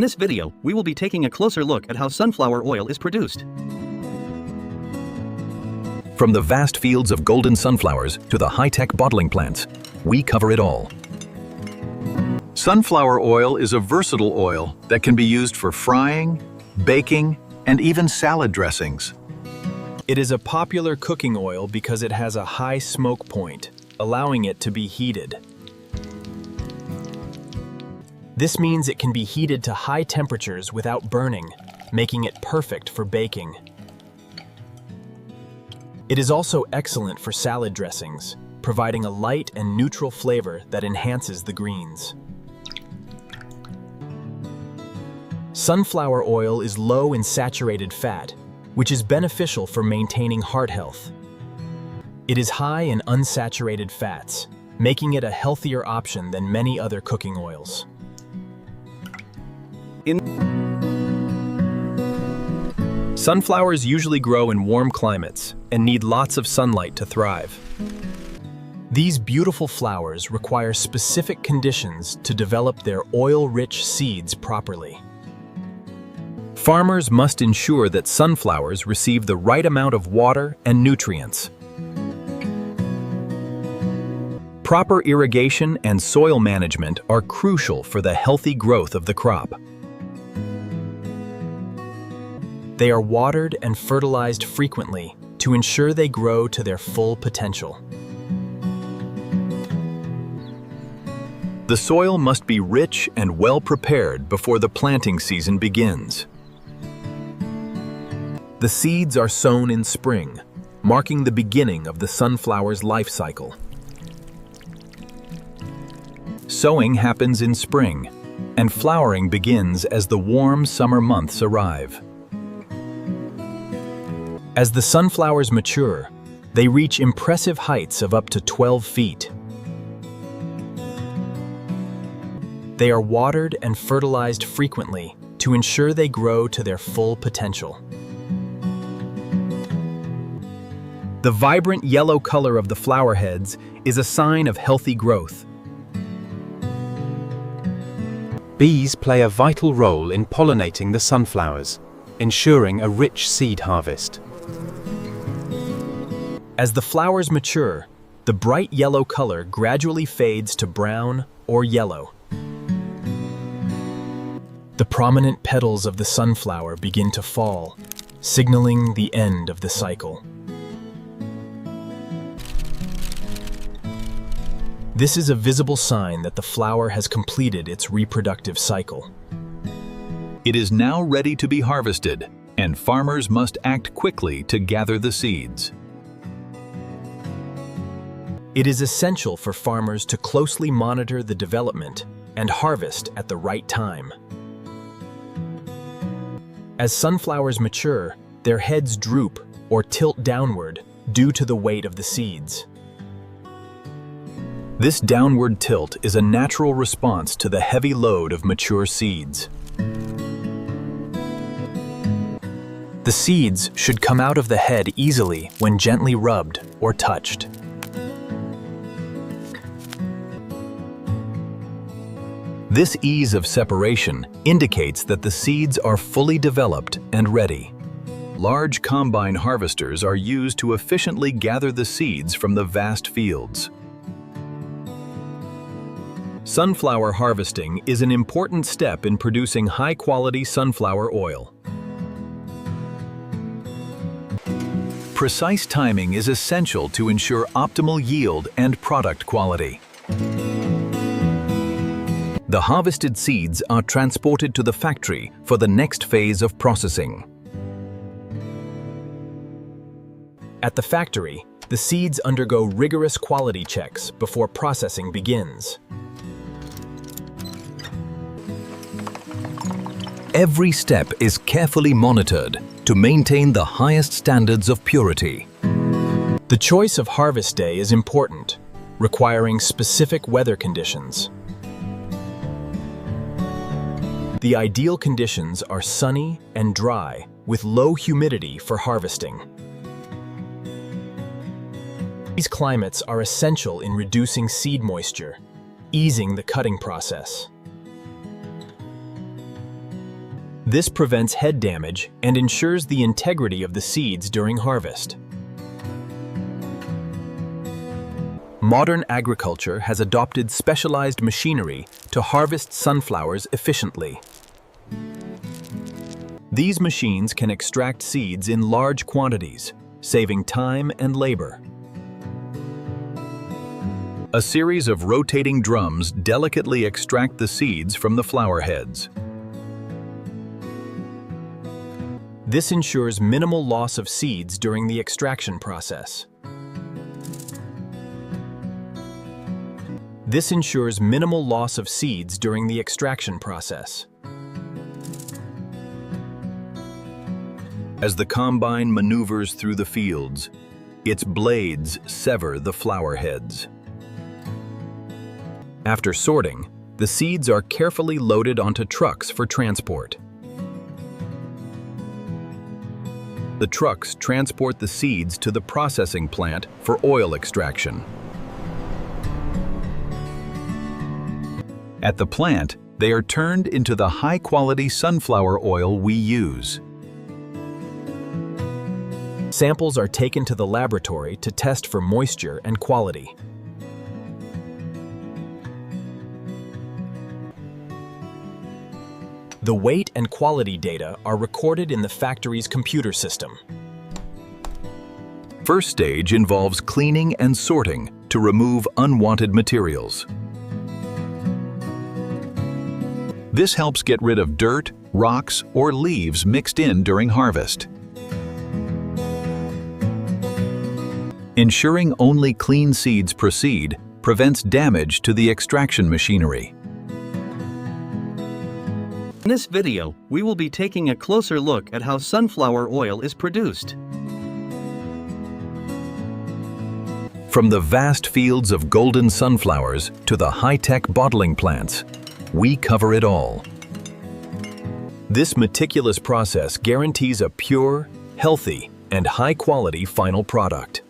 In this video, we will be taking a closer look at how sunflower oil is produced. From the vast fields of golden sunflowers to the high-tech bottling plants, we cover it all. Sunflower oil is a versatile oil that can be used for frying, baking, and even salad dressings. It is a popular cooking oil because it has a high smoke point, allowing it to be heated. This means it can be heated to high temperatures without burning, making it perfect for baking. It is also excellent for salad dressings, providing a light and neutral flavor that enhances the greens. Sunflower oil is low in saturated fat, which is beneficial for maintaining heart health. It is high in unsaturated fats, making it a healthier option than many other cooking oils. Sunflowers usually grow in warm climates and need lots of sunlight to thrive. These beautiful flowers require specific conditions to develop their oil-rich seeds properly. Farmers must ensure that sunflowers receive the right amount of water and nutrients. Proper irrigation and soil management are crucial for the healthy growth of the crop. They are watered and fertilized frequently to ensure they grow to their full potential. The soil must be rich and well prepared before the planting season begins. The seeds are sown in spring, marking the beginning of the sunflower's life cycle. Sowing happens in spring, and flowering begins as the warm summer months arrive. As the sunflowers mature, they reach impressive heights of up to 12 feet. They are watered and fertilized frequently to ensure they grow to their full potential. The vibrant yellow color of the flower heads is a sign of healthy growth. Bees play a vital role in pollinating the sunflowers, ensuring a rich seed harvest. As the flowers mature, the bright yellow color gradually fades to brown or yellow. The prominent petals of the sunflower begin to fall, signaling the end of the cycle. This is a visible sign that the flower has completed its reproductive cycle. It is now ready to be harvested, and farmers must act quickly to gather the seeds. It is essential for farmers to closely monitor the development and harvest at the right time. As sunflowers mature, their heads droop or tilt downward due to the weight of the seeds. This downward tilt is a natural response to the heavy load of mature seeds. The seeds should come out of the head easily when gently rubbed or touched. This ease of separation indicates that the seeds are fully developed and ready. Large combine harvesters are used to efficiently gather the seeds from the vast fields. Sunflower harvesting is an important step in producing high-quality sunflower oil. Precise timing is essential to ensure optimal yield and product quality. The harvested seeds are transported to the factory for the next phase of processing. At the factory, the seeds undergo rigorous quality checks before processing begins. Every step is carefully monitored to maintain the highest standards of purity. The choice of harvest day is important, requiring specific weather conditions. The ideal conditions are sunny and dry, with low humidity for harvesting. These climates are essential in reducing seed moisture, easing the cutting process. This prevents head damage and ensures the integrity of the seeds during harvest. Modern agriculture has adopted specialized machinery to harvest sunflowers efficiently. These machines can extract seeds in large quantities, saving time and labor. A series of rotating drums delicately extract the seeds from the flower heads. This ensures minimal loss of seeds during the extraction process. This ensures minimal loss of seeds during the extraction process. As the combine maneuvers through the fields, its blades sever the flower heads. After sorting, the seeds are carefully loaded onto trucks for transport. The trucks transport the seeds to the processing plant for oil extraction. At the plant, they are turned into the high-quality sunflower oil we use. Samples are taken to the laboratory to test for moisture and quality. The weight and quality data are recorded in the factory's computer system. First stage involves cleaning and sorting to remove unwanted materials. This helps get rid of dirt, rocks, or leaves mixed in during harvest. Ensuring only clean seeds proceed prevents damage to the extraction machinery. In this video, we will be taking a closer look at how sunflower oil is produced. From the vast fields of golden sunflowers to the high-tech bottling plants, we cover it all. This meticulous process guarantees a pure, healthy, and high-quality final product.